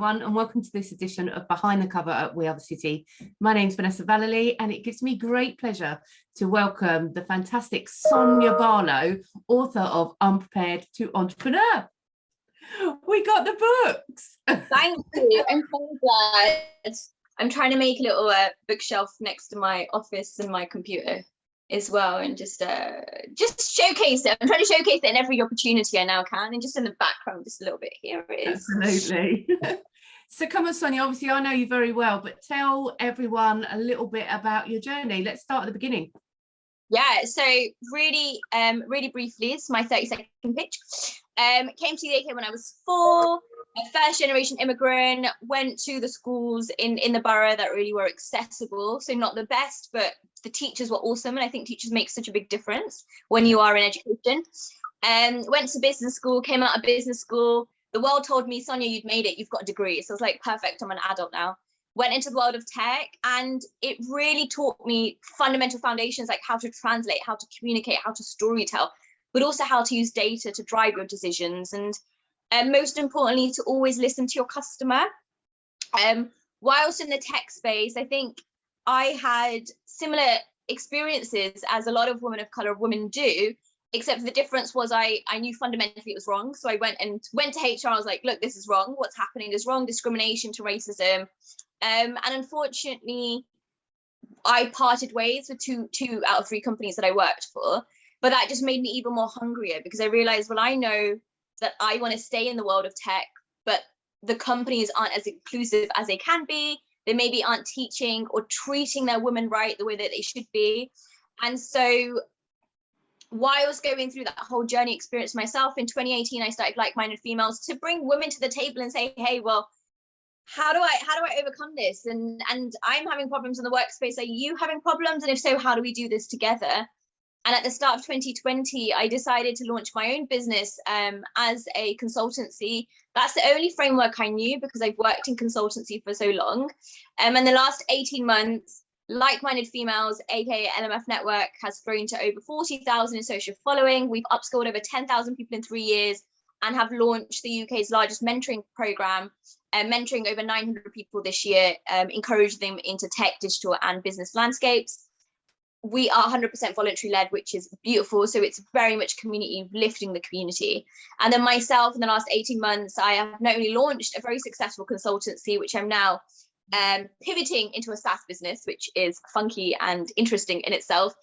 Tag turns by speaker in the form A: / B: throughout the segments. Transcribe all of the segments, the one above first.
A: everyone, and welcome to this edition of Behind the Cover at We Are the City. My name's Vanessa Vallely, and it gives me great pleasure to welcome the fantastic Sonya Barlow, author of Unprepared to Entrepreneur. We got the books.
B: Thank you. I'm so glad. I'm trying to make a little bookshelf next to my office and my computer as well, and just showcase it. I'm trying to showcase it in every opportunity I now can, and just in the background just a little bit. Here it is.
A: Absolutely. So come on, Sonia, obviously I know you very well, but tell everyone a little bit about your journey. Let's start at the beginning.
B: Yeah, so really briefly, it's my 30-second pitch. Came to the UK when I was 4, a first generation immigrant, went to the schools in the borough that really were accessible. So not the best, but the teachers were awesome. And I think teachers make such a big difference when you are in education. Went to business school, came out of business school. The world told me, Sonia, you'd made it, you've got a degree. So I was like, perfect, I'm an adult now. Went into the world of tech, and it really taught me fundamental foundations, like how to translate, how to communicate, how to storytell, but also how to use data to drive your decisions. And most importantly, to always listen to your customer. Whilst in the tech space, I think I had similar experiences as a lot of women of color women do, except the difference was I knew fundamentally it was wrong. So I went to HR. I was like, look, this is wrong. What's happening is wrong. Discrimination to racism. And unfortunately, I parted ways with two out of 3 companies that I worked for. But that just made me even more hungrier, because I realized, well, I know that I want to stay in the world of tech, but the companies aren't as inclusive as they can be. They maybe aren't teaching or treating their women right the way that they should be. And so while I was going through that whole journey experience myself, in 2018, I started Like-Minded Females to bring women to the table and say, hey, well, how do I overcome this? And I'm having problems in the workspace. Are you having problems? And if so, how do we do this together? And at the start of 2020, I decided to launch my own business as a consultancy. That's the only framework I knew, because I've worked in consultancy for so long. And the last 18 months, Like-Minded Females, aka LMF Network, has grown to over 40,000 in social following. We've upskilled over 10,000 people in 3 years, and have launched the UK's largest mentoring program, mentoring over 900 people this year, encouraging them into tech, digital and business landscapes. We are 100% voluntary led, which is beautiful. So it's very much community, lifting the community. And then myself, in the last 18 months, I have not only launched a very successful consultancy, which I'm now pivoting into a SaaS business, which is funky and interesting in itself,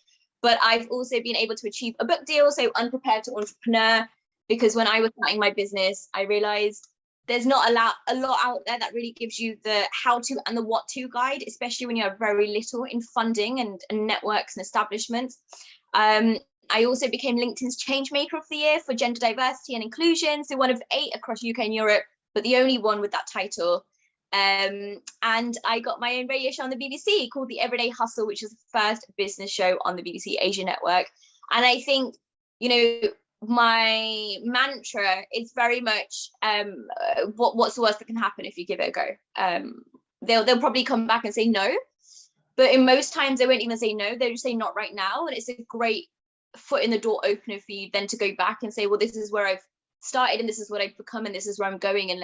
B: but I've also been able to achieve a book deal, so Unprepared to Entrepreneur, because when I was starting my business, I realized there's not a lot out there that really gives you the how to and the what to guide, especially when you have very little in funding and networks and establishments. I also became LinkedIn's Change Maker of the Year for gender diversity and inclusion. So one of 8 across UK and Europe, but the only one with that title. And I got my own radio show on the BBC called The Everyday Hustle, which is the first business show on the BBC Asia network. And I think, my mantra is very much what's the worst that can happen if you give it a go. They'll probably come back and say no, but in most times they won't even say no, they'll just say not right now. And it's a great foot in the door opener for you then to go back and say, well, this is where I've started and this is what I've become and this is where I'm going, and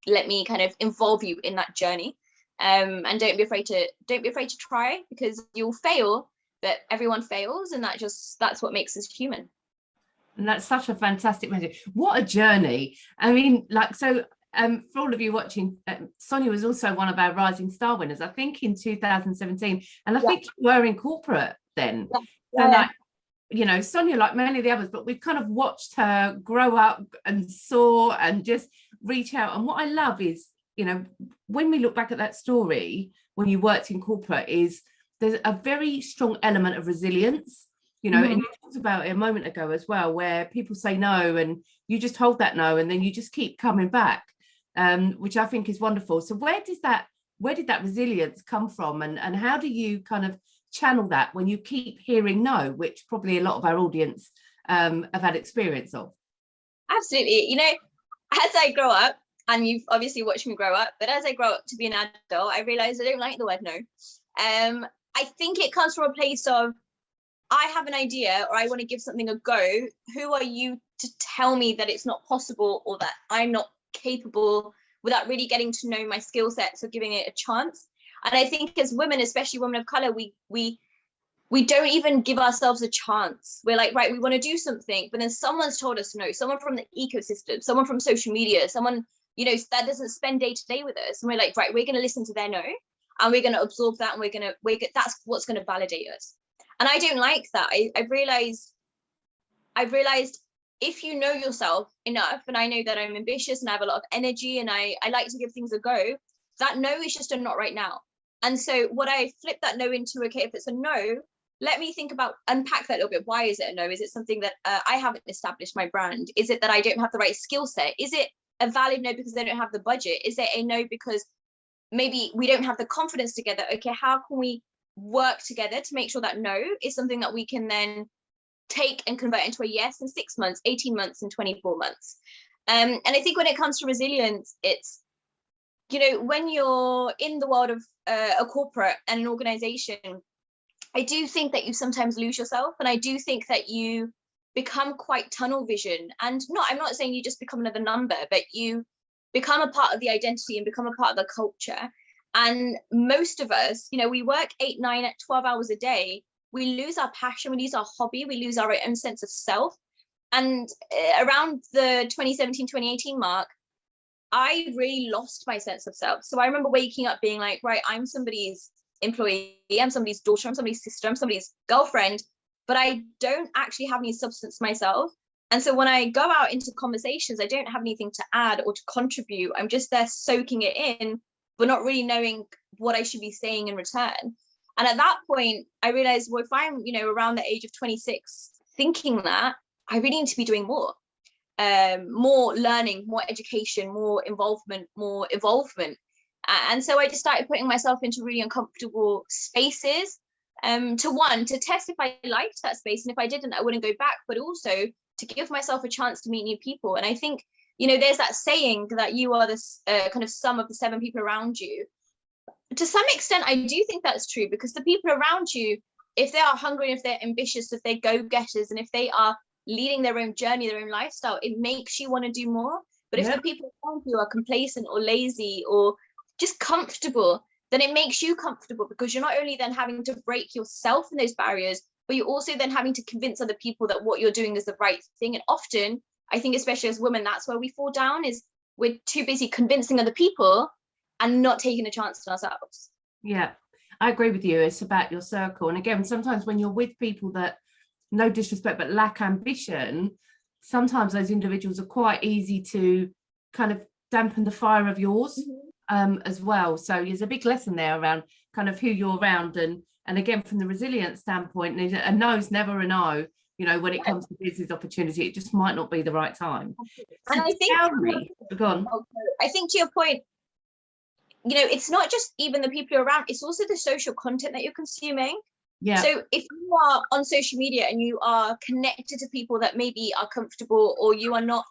B: let me kind of involve you in that journey. And don't be afraid to try, because you'll fail, but everyone fails, and that's what makes us human.
A: And that's such a fantastic message. What a journey. I mean, for all of you watching, Sonia was also one of our Rising Star winners, I think in 2017. And I think you were in corporate then. Yeah. So Sonia, like many of the others, but we've kind of watched her grow up and soar and just reach out. And what I love is, when we look back at that story, when you worked in corporate, is there's a very strong element of resilience. And you talked about it a moment ago as well, where people say no and you just hold that no and then you just keep coming back, which I think is wonderful. So where did that resilience come from, and how do you kind of channel that when you keep hearing no, which probably a lot of our audience have had experience of?
B: Absolutely. As I grow up, and you've obviously watched me grow up, but as I grow up to be an adult, I realized I don't like the word no. I think it comes from a place of, I have an idea or I want to give something a go. Who are you to tell me that it's not possible or that I'm not capable without really getting to know my skill sets or giving it a chance. And I think as women, especially women of color, we don't even give ourselves a chance. We're like, right, we want to do something, but then someone's told us no, someone from the ecosystem, someone from social media, someone, you know, that doesn't spend day to day with us. And we're like, right, we're going to listen to their no, and we're going to absorb that, and that's what's going to validate us. And I don't like that. I've realized if you know yourself enough, and I know that I'm ambitious and I have a lot of energy and I like to give things a go, that no is just a not right now. And so what I flip that no into, okay, if it's a no, let me think about, unpack that a little bit. Why is it a no? Is it something that I haven't established my brand? Is it that I don't have the right skill set? Is it a valid no because they don't have the budget? Is it a no because maybe we don't have the confidence together? Okay, how can we work together to make sure that no is something that we can then take and convert into a yes in 6 months, 18 months, and 24 months? And I think when it comes to resilience, it's, you know, when you're in the world of a corporate and an organization, I do think that you sometimes lose yourself, and I do think that you become quite tunnel vision. And I'm not saying you just become another number, but you become a part of the identity and become a part of the culture. And most of us, you know, we work 8, 9, 12 hours a day. We lose our passion, we lose our hobby, we lose our own sense of self. And around the 2017, 2018 mark, I really lost my sense of self. So I remember waking up being like, right, I'm somebody's employee, I'm somebody's daughter, I'm somebody's sister, I'm somebody's girlfriend, but I don't actually have any substance myself. And so when I go out into conversations, I don't have anything to add or to contribute. I'm just there soaking it in, but not really knowing what I should be saying in return. And at that point, I realized, well, if I'm, you know, around the age of 26, thinking that, I really need to be doing more learning, more education, more involvement, more evolvement. And so I just started putting myself into really uncomfortable spaces to test if I liked that space. And if I didn't, I wouldn't go back, but also to give myself a chance to meet new people. And I think, you know, there's that saying that you are this kind of sum of the 7 people around you. To some extent, I do think that's true, because the people around you, if they are hungry, if they're ambitious, if they're go-getters, and if they are leading their own journey, their own lifestyle, it makes you want to do more. But if the people around you are complacent or lazy or just comfortable, then it makes you comfortable, because you're not only then having to break yourself in those barriers, but you're also then having to convince other people that what you're doing is the right thing. And often, I think, especially as women, that's where we fall down, is we're too busy convincing other people and not taking a chance on ourselves.
A: Yeah, I agree with you. It's about your circle. And again, sometimes when you're with people that, no disrespect, but lack ambition, sometimes those individuals are quite easy to kind of dampen the fire of yours as well. So there's a big lesson there around kind of who you're around. And again, from the resilience standpoint, a no's never a no. You know, when it comes to business opportunity, it just might not be the right time. So
B: and I think,
A: go on.
B: I think to your point, you know, it's not just even the people you're around, it's also the social content that you're consuming. Yeah. So if you are on social media and you are connected to people that maybe are comfortable, or you are not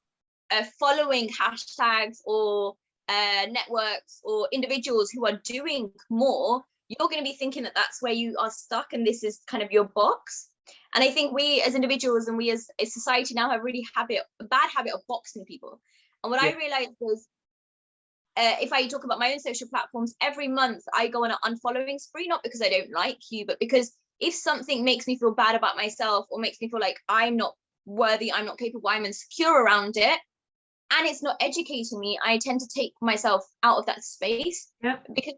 B: following hashtags or networks or individuals who are doing more, you're going to be thinking that that's where you are stuck and this is kind of your box. And I think we as individuals and we as a society now have really a bad habit of boxing people. And what I realized was, if I talk about my own social platforms, every month I go on an unfollowing spree, not because I don't like you, but because if something makes me feel bad about myself or makes me feel like I'm not worthy, I'm not capable, I'm insecure around it, and it's not educating me, I tend to take myself out of that space. Because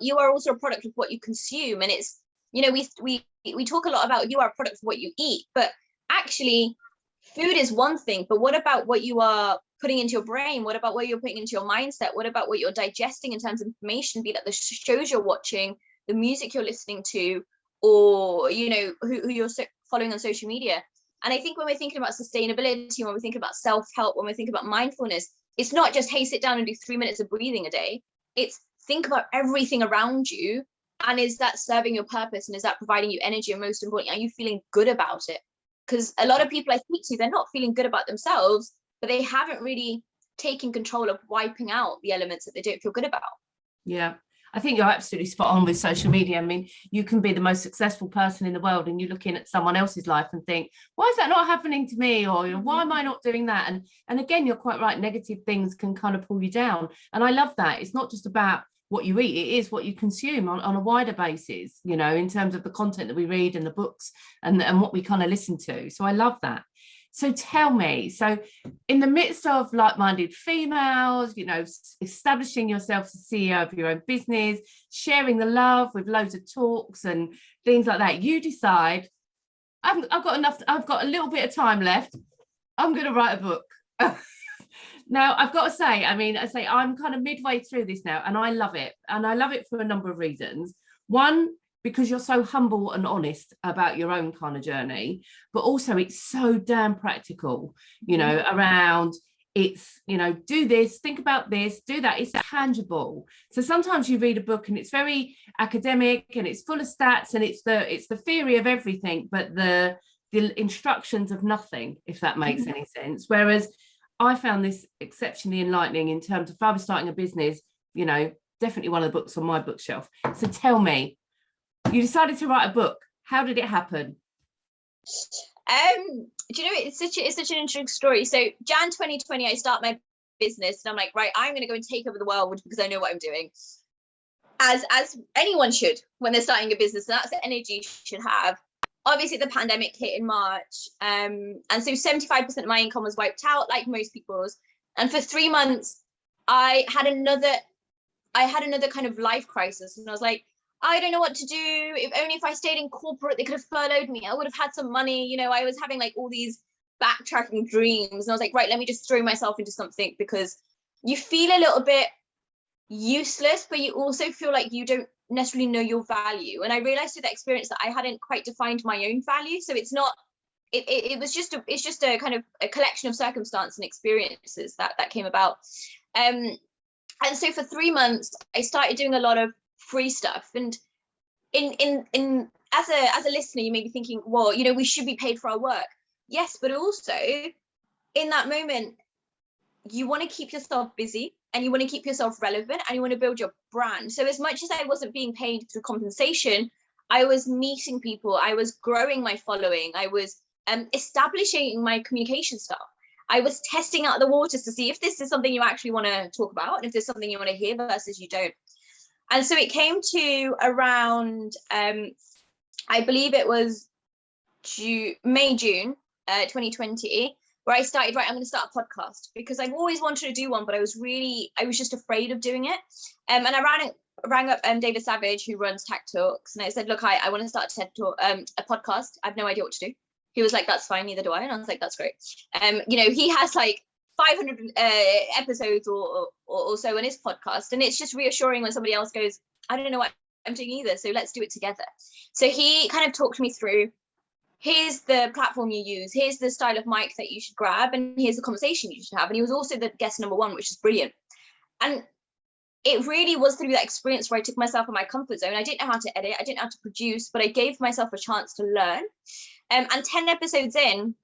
B: you are also a product of what you consume. And it's, you know, we talk a lot about you are a product of what you eat, but actually food is one thing, but what about what you are putting into your brain? What about what you're putting into your mindset? What about what you're digesting in terms of information, be that the shows you're watching, the music you're listening to, or, you know, who you're following on social media? And I think when we're thinking about sustainability, when we're thinking about self-help, when we think about mindfulness, it's not just, hey, sit down and do 3 minutes of breathing a day. It's think about everything around you. And is that serving your purpose? And is that providing you energy? And most importantly, are you feeling good about it? Because a lot of people I speak to, they're not feeling good about themselves, but they haven't really taken control of wiping out the elements that they don't feel good about.
A: Yeah, I think you're absolutely spot on with social media. I mean, you can be the most successful person in the world and you're looking at someone else's life and think, why is that not happening to me? Or, you know, why am I not doing that? And again, you're quite right. Negative things can kind of pull you down. And I love that. It's not just about what you eat, it is what you consume on a wider basis, you know, in terms of the content that we read and the books and what we kind of listen to. So I love that. So tell me, so in the midst of like-minded females, you know, establishing yourself as CEO of your own business, sharing the love with loads of talks and things like that, you decide, I've got a little bit of time left. I'm going to write a book. Now, I've got to say, I'm kind of midway through this now, and I love it. And I love it for a number of reasons. One, because you're so humble and honest about your own kind of journey, but also it's so damn practical, you know, around it's, you know, do this, think about this, do that. It's tangible. So sometimes you read a book and it's very academic and it's full of stats and it's the theory of everything, but the instructions of nothing, if that makes any sense. Whereas I found this exceptionally enlightening in terms of if I was starting a business, you know, definitely one of the books on my bookshelf. So tell me, you decided to write a book. How did it happen?
B: Do you know, it's such an interesting story. So Jan 2020, I start my business and I'm like, right, I'm going to go and take over the world because I know what I'm doing. As anyone should when they're starting a business, and that's the energy you should have. Obviously, the pandemic hit in March, and so 75% of my income was wiped out, like most people's. And for 3 months, I had another kind of life crisis, and I was like, I don't know what to do. If I stayed in corporate, they could have furloughed me. I would have had some money. You know, I was having like all these backtracking dreams, and I was like, right, let me just throw myself into something, because you feel a little bit useless, but you also feel like you don't necessarily know your value. And I realized through that experience that I hadn't quite defined my own value. So it's not, it's just a kind of a collection of circumstance and experiences that came about. And so for 3 months, I started doing a lot of free stuff. And in as a listener, you may be thinking, well, you know, we should be paid for our work. Yes, but also in that moment, you want to keep yourself busy and you want to keep yourself relevant and you want to build your brand. So as much as I wasn't being paid through compensation, I was meeting people, I was growing my following, I was establishing my communication stuff. I was testing out the waters to see if this is something you actually want to talk about and if there's something you want to hear versus you don't. And so it came to around, I believe it was May, June 2020, where I started, right, I'm going to start a podcast, because I've always wanted to do one, but I was just afraid of doing it. And I rang up David Savage, who runs Tech Talks, and I said, look, I want to start a podcast. I have no idea what to do. He was like, that's fine, neither do I. And I was like, that's great. You know, he has like 500 episodes or so in his podcast, and it's just reassuring when somebody else goes, I don't know what I'm doing either, so let's do it together. So he kind of talked me through, here's the platform you use, here's the style of mic that you should grab, and here's the conversation you should have. And he was also the guest number one, which is brilliant. And it really was through that experience where I took myself in my comfort zone. I didn't know how to edit, I didn't know how to produce, but I gave myself a chance to learn. And 10 episodes in,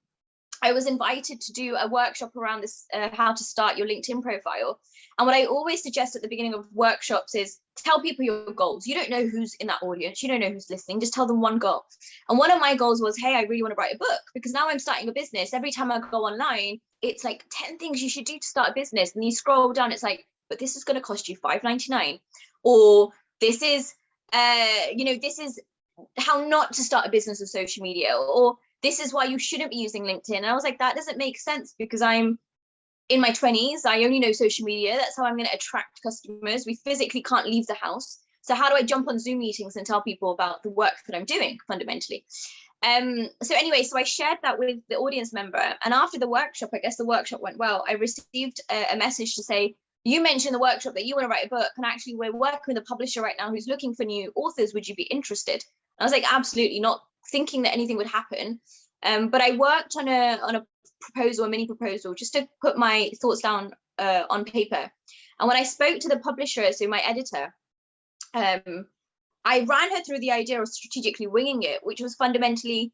B: I was invited to do a workshop around this, how to start your LinkedIn profile. And what I always suggest at the beginning of workshops is tell people your goals. You don't know who's in that audience. You don't know who's listening. Just tell them one goal. And one of my goals was, hey, I really want to write a book, because now I'm starting a business. Every time I go online, it's like 10 things you should do to start a business. And you scroll down, it's like, but this is going to cost you $5.99. Or this is, this is how not to start a business with social media. Or this is why you shouldn't be using LinkedIn. And I was like, that doesn't make sense, because I'm in my 20s. I only know social media. That's how I'm going to attract customers. We physically can't leave the house. So how do I jump on Zoom meetings and tell people about the work that I'm doing fundamentally? So anyway, so I shared that with the audience member. And after the workshop, I guess the workshop went well. I received a message to say, you mentioned the workshop that you want to write a book. And actually, we're working with a publisher right now who's looking for new authors. Would you be interested? And I was like, absolutely, not thinking that anything would happen. But I worked on a proposal, a mini proposal, just to put my thoughts down on paper. And when I spoke to the publisher, so my editor, I ran her through the idea of strategically winging it, which was fundamentally,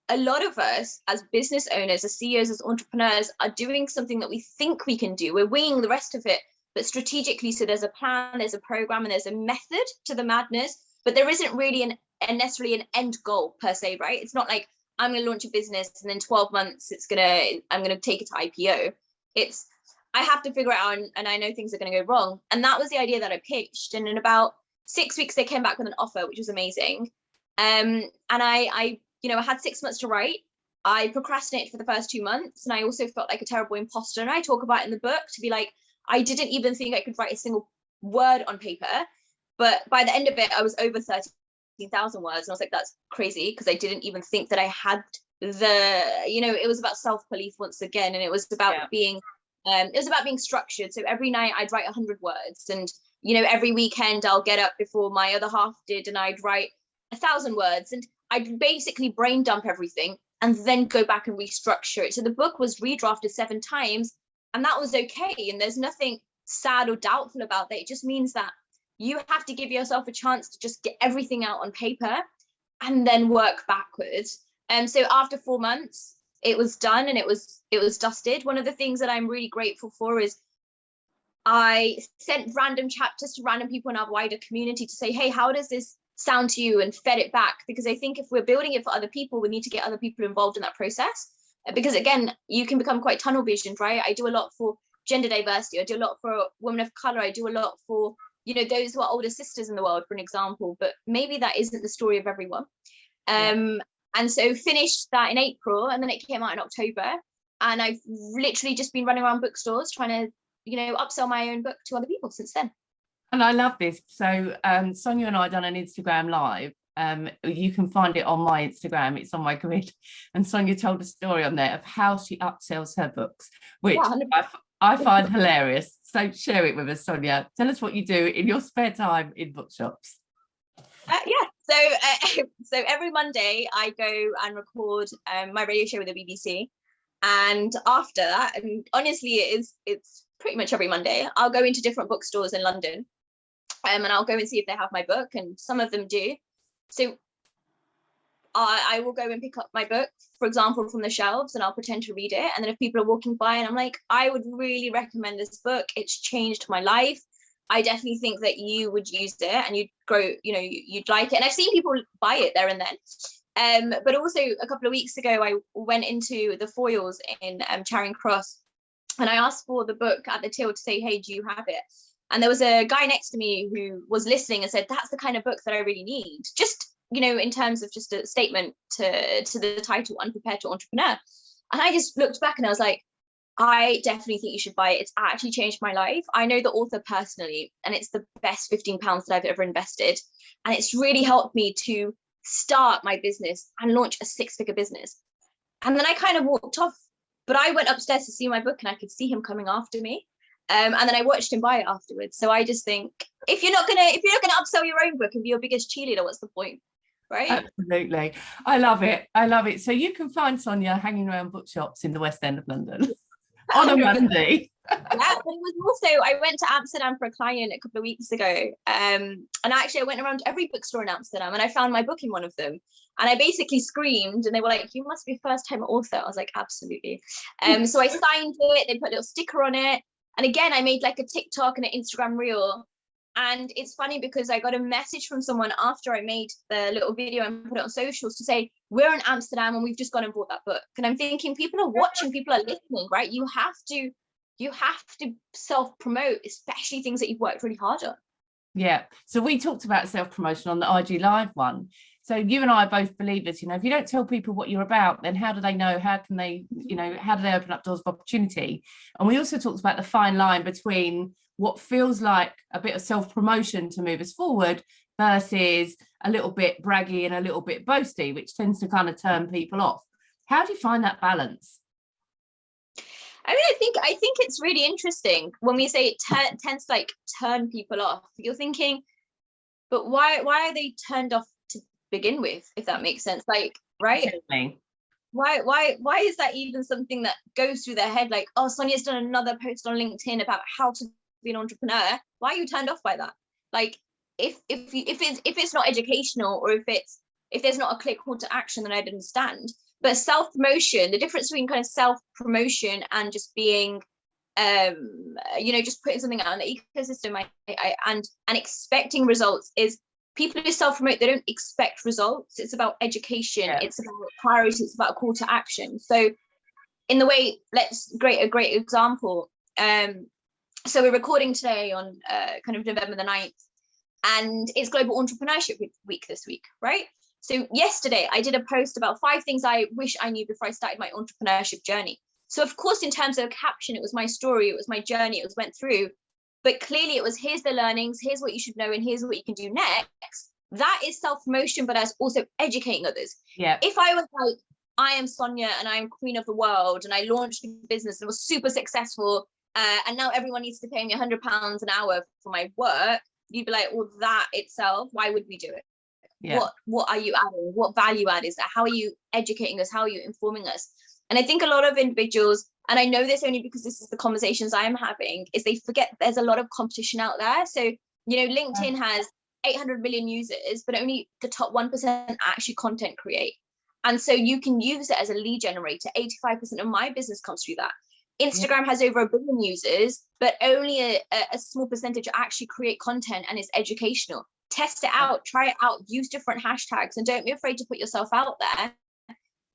B: a lot of us as business owners, as CEOs, as entrepreneurs, are doing something that we think we can do. We're winging the rest of it but strategically. So there's a plan, there's a program, and there's a method to the madness, but there isn't really necessarily an end goal per se, right? It's not like I'm going to launch a business and then 12 months I'm going to take it to IPO. It's, I have to figure it out, and I know things are going to go wrong. And that was the idea that I pitched. And in about 6 weeks, they came back with an offer, which was amazing. And I had 6 months to write. I procrastinated for the first 2 months, and I also felt like a terrible imposter. And I talk about it in the book, to be like, I didn't even think I could write a single word on paper. But by the end of it, I was over 13,000 words. And I was like, that's crazy, because I didn't even think that I had it was about self-belief once again. And it was about being structured. So every night I'd write 100 words, and every weekend I'll get up before my other half did, and I'd write 1,000 words, and I'd basically brain dump everything and then go back and restructure it. So the book was redrafted 7 times, and that was okay. And there's nothing sad or doubtful about that. It just means that you have to give yourself a chance to just get everything out on paper and then work backwards. And so after 4 months, it was done, and it was dusted. One of the things that I'm really grateful for is I sent random chapters to random people in our wider community to say, hey, how does this sound to you, and fed it back. Because I think if we're building it for other people, we need to get other people involved in that process. Because again, you can become quite tunnel visioned, right? I do a lot for gender diversity. I do a lot for women of color. I do a lot for, those who are older sisters in the world, for an example. But maybe that isn't the story of everyone. And so finished that in April, and then it came out in October. And I've literally just been running around bookstores trying to, upsell my own book to other people since then.
A: And I love this. So Sonia and I done an Instagram live. You can find it on my Instagram. It's on my grid. And Sonia told a story on there of how she upsells her books, which I find hilarious. So share it with us, Sonia. Tell us what you do in your spare time in bookshops.
B: So every Monday I go and record my radio show with the BBC. And after that, and honestly, it's pretty much every Monday, I'll go into different bookstores in London. And I'll go and see if they have my book, and some of them do. So I will go and pick up my book, for example, from the shelves, and I'll pretend to read it. And then if people are walking by and I'm like, I would really recommend this book, it's changed my life, I definitely think that you would use it and you'd grow, you'd like it. And I've seen people buy it there and then. But also a couple of weeks ago, I went into the foils in Charing Cross, and I asked for the book at the till to say, hey, do you have it? And there was a guy next to me who was listening and said, that's the kind of book that I really need. Just, in terms of just a statement to the title, Unprepared to Entrepreneur. And I just looked back and I was like, I definitely think you should buy it. It's actually changed my life. I know the author personally, and it's the best £15 that I've ever invested. And it's really helped me to start my business and launch a 6-figure business. And then I kind of walked off, but I went upstairs to see my book, and I could see him coming after me. And then I watched him buy it afterwards. So I just think if you're not gonna upsell your own book and be your biggest cheerleader, what's the point, right?
A: Absolutely, I love it. So you can find Sonia hanging around bookshops in the West End of London on a Monday.
B: Yeah, but it was also, I went to Amsterdam for a client a couple of weeks ago, and actually I went around to every bookstore in Amsterdam, and I found my book in one of them, and I basically screamed, and they were like, you must be a first-time author. I was like, absolutely. So I signed it, they put a little sticker on it. And again, I made like a TikTok and an Instagram reel. And it's funny because I got a message from someone after I made the little video and put it on socials to say, we're in Amsterdam and we've just gone and bought that book. And I'm thinking, people are watching, people are listening, right? You have to self-promote, especially things that you've worked really hard on.
A: Yeah. So we talked about self-promotion on the IG Live one. So you and I are both believers, if you don't tell people what you're about, then how do they know? How can they, how do they open up doors of opportunity? And we also talked about the fine line between what feels like a bit of self-promotion to move us forward versus a little bit braggy and a little bit boasty, which tends to kind of turn people off. How do you find that balance?
B: I mean, I think it's really interesting when we say it tends to like turn people off. You're thinking, but why are they turned off to begin with, if that makes sense? Like, right?
A: Absolutely.
B: Why is that even something that goes through their head? Like, oh, Sonia's done another post on LinkedIn about how to be an entrepreneur. Why are you turned off by that? Like, if it's not educational, or if there's not a clear call to action, then I'd understand. But self-promotion, the difference between kind of self-promotion and just being just putting something out in the ecosystem, and expecting results is, people who self-promote, they don't expect results. It's about education. It's about priority. It's about a call to action. So in the way, a great example. So we're recording today on kind of November the 9th, and it's Global Entrepreneurship Week this week, right? So yesterday I did a post about 5 things I wish I knew before I started my entrepreneurship journey. So of course, in terms of a caption, it was my story, it was my journey, it was went through, but clearly it was, here's the learnings, here's what you should know, and here's what you can do next. That is self-promotion, but as also educating others. If I was like, I am Sonia and I'm queen of the world, and I launched a business and was super successful, and now everyone needs to pay me £100 an hour for my work, you'd be like, well, that itself, why would we do it? What are you adding? What value add is that? How are you educating us? How are you informing us? And I think a lot of individuals, and I know this only because this is the conversations I'm having, is they forget there's a lot of competition out there. So, LinkedIn has 800 million users, but only the top 1% actually content create. And so you can use it as a lead generator. 85% of my business comes through that. Instagram has over 1 billion users, but only a small percentage actually create content and is educational. Test it out, try it out, use different hashtags, and don't be afraid to put yourself out there,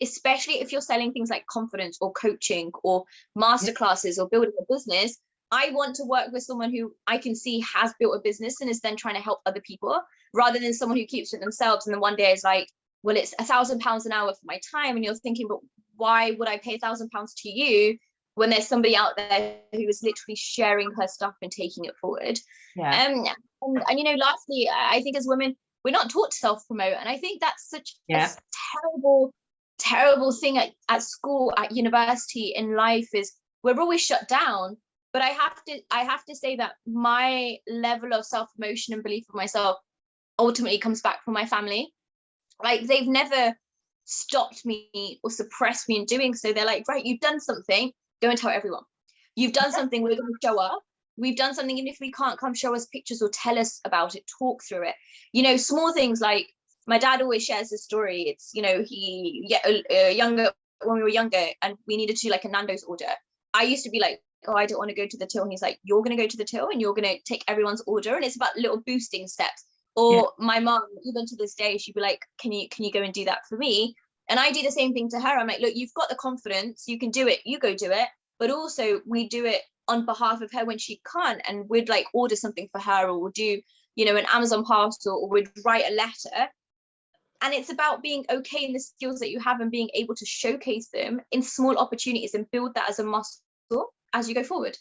B: especially if you're selling things like confidence or coaching or masterclasses or building a business. I want to work with someone who I can see has built a business and is then trying to help other people, rather than someone who keeps it themselves and then one day is like, well, it's £1,000 an hour for my time, and you're thinking, but why would I pay £1,000 to you when there's somebody out there who is literally sharing her stuff and taking it forward? And lastly, I think as women, we're not taught to self-promote, and I think that's such a terrible thing at school, at university, in life, is we're always shut down. But I have to say that my level of self-promotion and belief in myself ultimately comes back from my family. Like, they've never stopped me or suppressed me in doing so. They're like, right, you've done something, go and tell everyone. You've done something, we're going to show up. We've done something, even if we can't, come show us pictures or tell us about it, talk through it. Small things like, my dad always shares this story. It's, when we were younger and we needed to do like a Nando's order. I used to be like, oh, I don't want to go to the till. And he's like, you're going to go to the till and you're going to take everyone's order. And it's about little boosting steps. Or my mom, even to this day, she'd be like, can you go and do that for me? And I do the same thing to her. I'm like, look, you've got the confidence, you can do it, you go do it. But also we do it on behalf of her when she can't. And we'd like order something for her, or we'll do, an Amazon parcel, or we'd write a letter. And it's about being okay in the skills that you have and being able to showcase them in small opportunities and build that as a muscle as you go forward.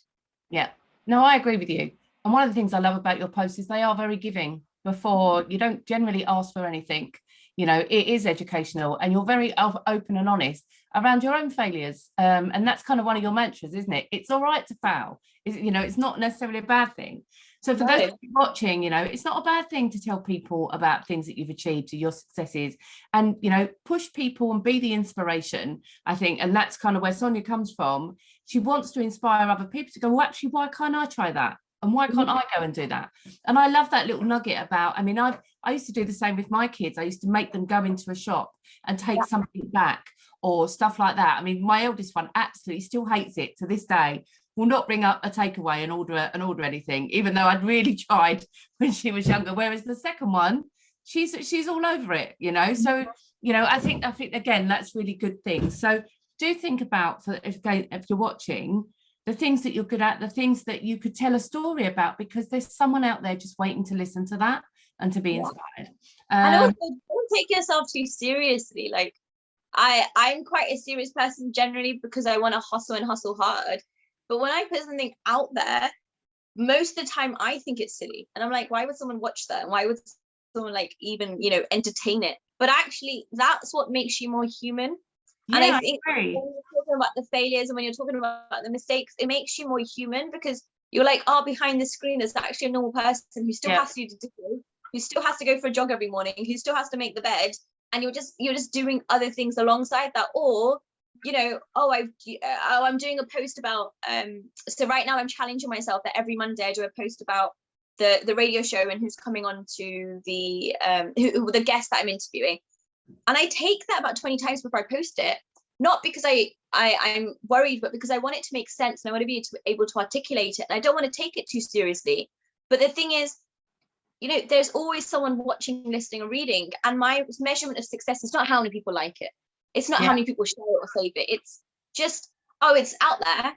A: Yeah, no, I agree with you. And one of the things I love about your posts is they are very giving. Before, you don't generally ask for anything. It is educational, and you're very open and honest around your own failures. And that's kind of one of your mantras, isn't it? It's all right to fail. It's not necessarily a bad thing. So for those watching, it's not a bad thing to tell people about things that you've achieved, your successes, and, push people and be the inspiration, I think. And that's kind of where Sonia comes from. She wants to inspire other people to go, well, actually, why can't I try that? And why can't I go and do that? And I love that little nugget about, I used to do the same with my kids. I used to make them go into a shop and take something back or stuff like that. My eldest one absolutely still hates it to this day. Will not bring up a takeaway and order anything, even though I'd really tried when she was younger. Whereas the second one, she's all over it, So, I think again, that's really good thing. So do think about, if you're watching, the things that you're good at, the things that you could tell a story about, because there's someone out there just waiting to listen to that and to be inspired.
B: And also, don't take yourself too seriously. Like, I'm quite a serious person generally, because I want to hustle hard. But when I put something out there, most of the time I think it's silly. And I'm like, why would someone watch that? And why would someone even, entertain it? But actually, that's what makes you more human. Yeah, and I think when you're talking about the failures and when you're talking about the mistakes, it makes you more human, because you're like, oh, behind the screen, there's actually a normal person who still has to do the dishes, who still has to go for a jog every morning, who still has to make the bed, and you're just doing other things alongside that. Or, I'm doing a post about, so right now I'm challenging myself that every Monday I do a post about the radio show and who's coming on to the guest that I'm interviewing. And I take that about 20 times before I post it. not because I'm worried, but because I want it to make sense and I want to be able to articulate it. And I don't want to take it too seriously. But the thing is, you know, there's always someone watching, listening, or reading. And my measurement of success is not how many people like it. It's not how many people share it or save it. It's just, oh, it's out there.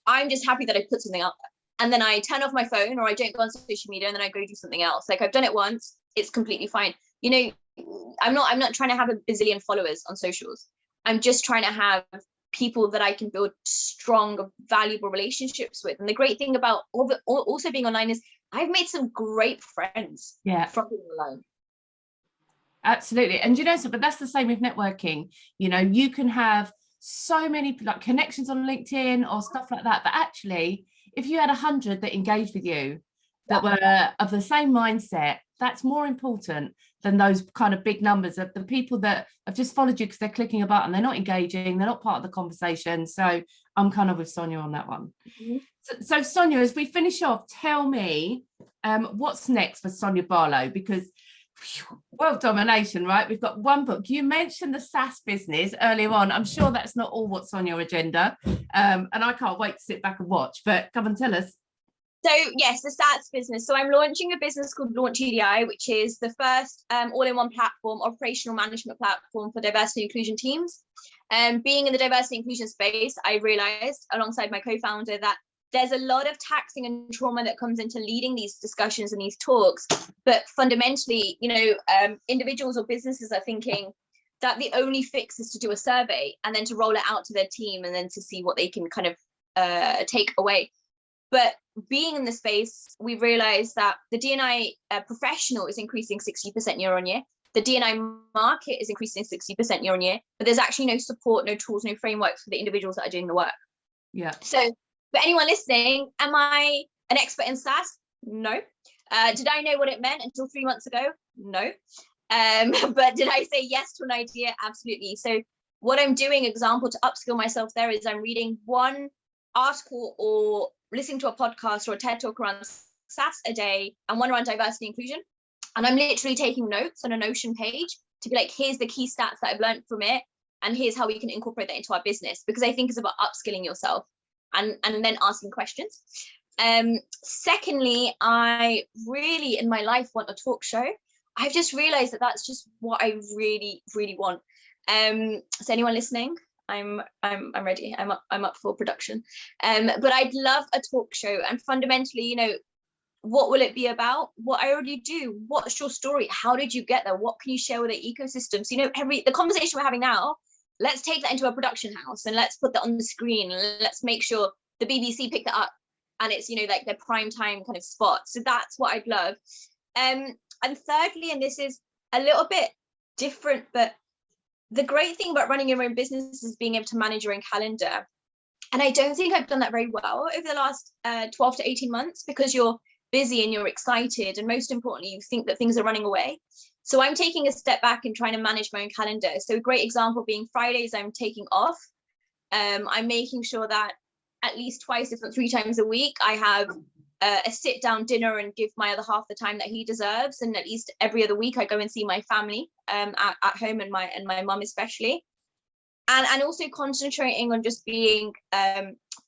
B: I'm just happy that I put something out there. And then I turn off my phone, or I don't go on social media, and then I go do something else. Like, I've done it once, it's completely fine. You know, I'm not trying to have a bazillion followers on socials. I'm just trying to have people that I can build strong, valuable relationships with. And the great thing about also being online is I've made some great friends from being online.
A: Absolutely. And you know, so, but that's the same with networking. You know, you can have so many like connections on LinkedIn or stuff like that, but actually, if you had 100 that engaged with you that were of the same mindset, that's more important than those kind of big numbers of the people that have just followed you because they're clicking a button, they're not engaging, they're not part of the conversation. So I'm kind of with Sonia on that one. Mm-hmm. So Sonia, as we finish off, tell me what's next for Sonya Barlow, because world domination, right? We've got one book. You mentioned the SaaS business earlier on. I'm sure that's not all what's on your agenda, and I can't wait to sit back and watch, but come and tell us.
B: So yes, the SaaS business. So I'm launching a business called Launch EDI, which is the first all-in-one platform, operational management platform for diversity and inclusion teams. Being in the diversity and inclusion space, I realized alongside my co-founder that there's a lot of taxing and trauma that comes into leading these discussions and these talks. But fundamentally, you know, individuals or businesses are thinking that the only fix is to do a survey and then to roll it out to their team and then to see what they can kind of take away. But being in the space, we realized that the D&I professional is increasing 60% year on year. The D&I market is increasing 60% year on year, but there's actually no support, no tools, no frameworks for the individuals that are doing the work.
A: Yeah.
B: So for anyone listening, am I an expert in SaaS? No. Did I know what it meant until 3 months ago? No. But did I say yes to an idea? Absolutely. So what I'm doing, example, to upskill myself there is I'm reading one article or listening to a podcast or a TED talk around SaaS a day and one around diversity and inclusion. And I'm literally taking notes on a Notion page to be like, here's the key stats that I've learned from it. And here's how we can incorporate that into our business, because I think it's about upskilling yourself and then asking questions. Secondly, I really in my life want a talk show. I've just realized that that's just what I really, really want. So anyone listening, I'm ready. I'm up for production. But I'd love a talk show, and fundamentally, you know, what will it be about? What I already do. What's your story? How did you get there? What can you share with the ecosystem? So, you know, the conversation we're having now, let's take that into a production house and let's put that on the screen. Let's make sure the BBC picked it up and it's, you know, like their prime time kind of spot. So that's what I'd love. And thirdly, and this is a little bit different, but the great thing about running your own business is being able to manage your own calendar. And I don't think I've done that very well over the last 12 to 18 months, because you're busy and you're excited. And most importantly, you think that things are running away. So I'm taking a step back and trying to manage my own calendar. So a great example being Fridays, I'm taking off. I'm making sure that at least twice, if not 3 times a week, I have a sit down dinner and give my other half the time that he deserves. And at least every other week I go and see my family at home, and my mum especially. And also concentrating on just being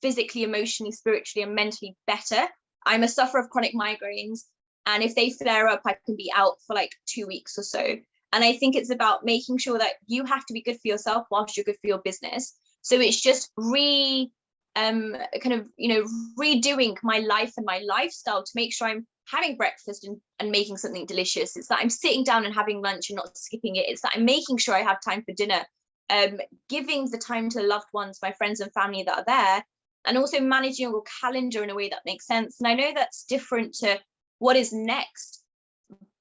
B: physically, emotionally, spiritually, and mentally better. I'm a sufferer of chronic migraines, and if they flare up, I can be out for like 2 weeks or so. And I think it's about making sure that you have to be good for yourself whilst you're good for your business. So it's just redoing my life and my lifestyle to make sure I'm having breakfast and making something delicious. It's that I'm sitting down and having lunch and not skipping it. It's that I'm making sure I have time for dinner, giving the time to loved ones, my friends and family that are there, and also managing your calendar in a way that makes sense. And I know that's different to what is next,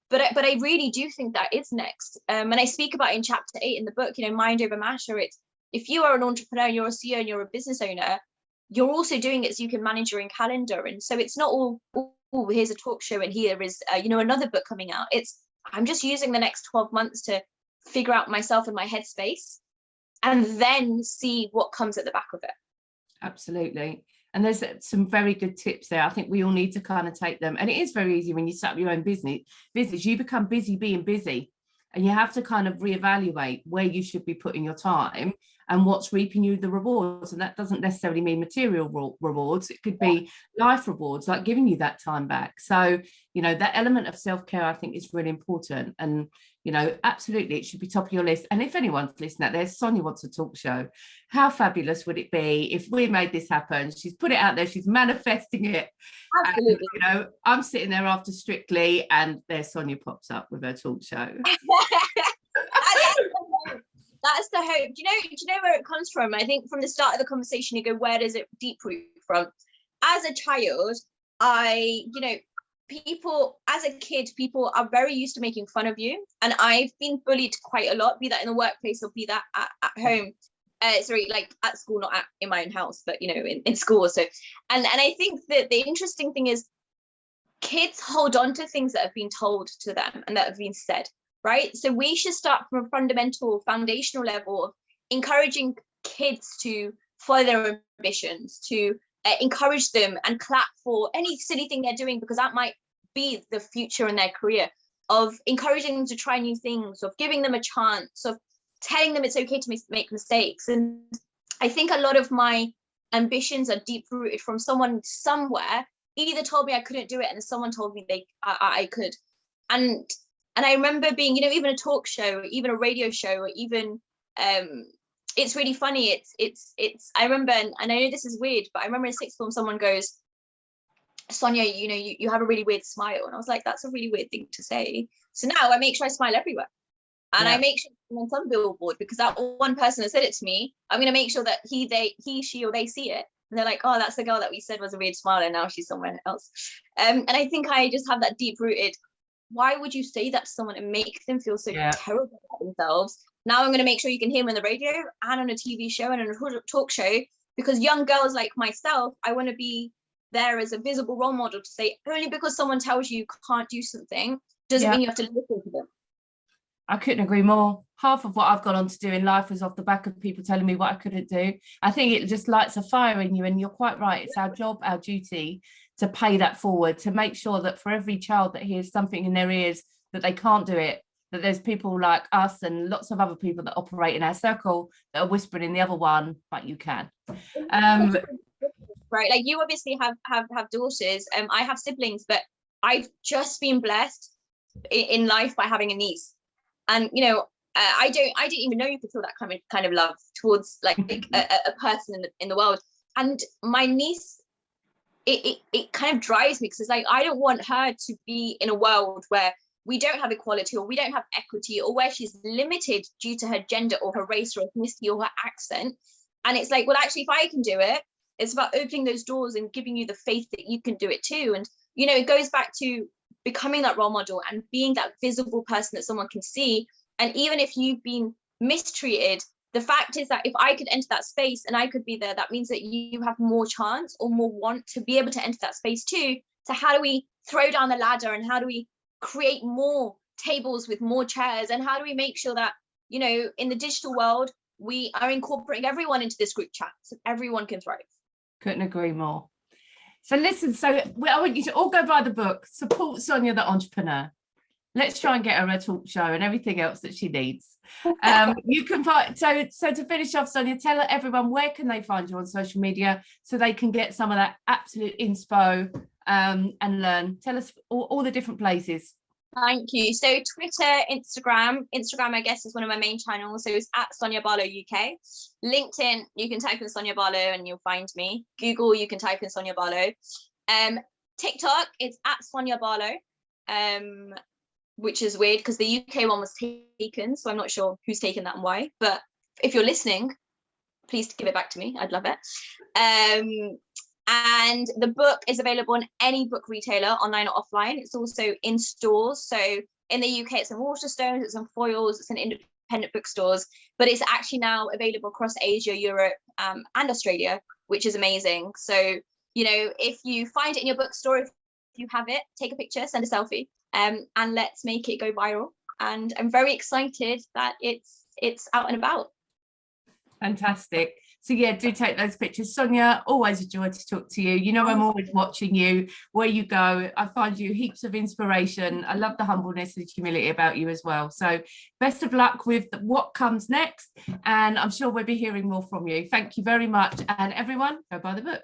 B: but I really do think that is next. And I speak about in chapter 8 in the book, you know, mind over matter. It's if you are an entrepreneur, you're a CEO, and you're a business owner, you're also doing it so you can manage your own calendar. And so it's not all, oh, here's a talk show and here is, another book coming out. It's, I'm just using the next 12 months to figure out myself and my headspace and then see what comes at the back of it.
A: Absolutely. And there's some very good tips there. I think we all need to kind of take them. And it is very easy when you set up your own business, you become busy being busy, and you have to kind of reevaluate where you should be putting your time and what's reaping you the rewards. And that doesn't necessarily mean material rewards. It could be life rewards, like giving you that time back. So, you know, that element of self-care, I think, is really important. And, you know, absolutely, it should be top of your list. And if anyone's listening out there, Sonia wants a talk show. How fabulous would it be if we made this happen? She's put it out there, she's manifesting it.
B: Absolutely.
A: And, you know, I'm sitting there after Strictly, and there's Sonia pops up with her talk show.
B: That's the hope. Do you know where it comes from? I think from the start of the conversation, you go, where does it deep root from? As a child, people, as a kid, people are very used to making fun of you. And I've been bullied quite a lot, be that in the workplace or be that at home. Like at school, not in my own house, but, you know, in school. So, and I think that the interesting thing is kids hold on to things that have been told to them and that have been said, right? So we should start from a fundamental, foundational level of encouraging kids to follow their ambitions, to encourage them and clap for any silly thing they're doing, because that might be the future in their career, of encouraging them to try new things, of giving them a chance, of telling them it's okay to make mistakes. And I think a lot of my ambitions are deep rooted from someone somewhere either told me I couldn't do it, and someone told me I could. And I remember being, you know, even a talk show, or even a radio show, or even it's really funny. It's I remember, and I know this is weird, but I remember in sixth form someone goes, Sonia, you know, you have a really weird smile. And I was like, that's a really weird thing to say. So now I make sure I smile everywhere. And I make sure I'm on some billboard, because that one person that said it to me, I'm going to make sure that he, she, or they see it. And they're like, oh, that's the girl that we said was a weird smile, and now she's somewhere else. And I think I just have that deep rooted, why would you say that to someone and make them feel so terrible about themselves? Now I'm going to make sure you can hear them on the radio and on a TV show and on a talk show, because young girls like myself, I want to be there as a visible role model to say, only because someone tells you can't do something doesn't mean you have to listen to them.
A: I couldn't agree more. Half of what I've gone on to do in life was off the back of people telling me what I couldn't do. I think it just lights a fire in you, and you're quite right. It's our job, our duty to pay that forward, to make sure that for every child that hears something in their ears that they can't do it, that there's people like us and lots of other people that operate in our circle that are whispering in the other one, but you can.
B: Right, like you obviously have daughters. I have siblings, but I've just been blessed in life by having a niece. And, you know, I didn't even know you could feel that kind of love towards like a person in the world. And my niece, it kind of drives me, because it's like, I don't want her to be in a world where we don't have equality, or we don't have equity, or where she's limited due to her gender or her race or ethnicity or her accent. And it's like, well, actually, if I can do it, it's about opening those doors and giving you the faith that you can do it too. And, you know, it goes back to becoming that role model and being that visible person that someone can see. And even if you've been mistreated, the fact is that if I could enter that space and I could be there, that means that you have more chance or more want to be able to enter that space too. So how do we throw down the ladder, and how do we create more tables with more chairs, and how do we make sure that, you know, in the digital world, we are incorporating everyone into this group chat so everyone can thrive?
A: Couldn't agree more. So listen, I want you to all go buy the book, support Sonia the entrepreneur. Let's try and get her a talk show and everything else that she needs. You can find, so to finish off, Sonia, tell everyone, where can they find you on social media so they can get some of that absolute inspo and learn? Tell us all the different places.
B: Thank you. So Twitter, Instagram, I guess, is one of my main channels. So it's at Sonya Barlow UK. LinkedIn, you can type in Sonya Barlow and you'll find me. Google, you can type in Sonya Barlow. TikTok, it's at Sonya Barlow, which is weird because the UK one was taken. So I'm not sure who's taken that and why. But if you're listening, please give it back to me. I'd love it. And the book is available on any book retailer, online or offline. It's also in stores. So in the UK, it's in Waterstones, it's in Foyles, it's in independent bookstores, but it's actually now available across Asia, Europe, and Australia, which is amazing. So, you know, if you find it in your bookstore, if you have it, take a picture, send a selfie, and let's make it go viral. And I'm very excited that it's out and about.
A: Fantastic. So yeah, do take those pictures. Sonia, always a joy to talk to you. You know, I'm always watching you where you go. I find you heaps of inspiration. I love the humbleness and humility about you as well. So best of luck with what comes next. And I'm sure we'll be hearing more from you. Thank you very much. And everyone, go buy the book.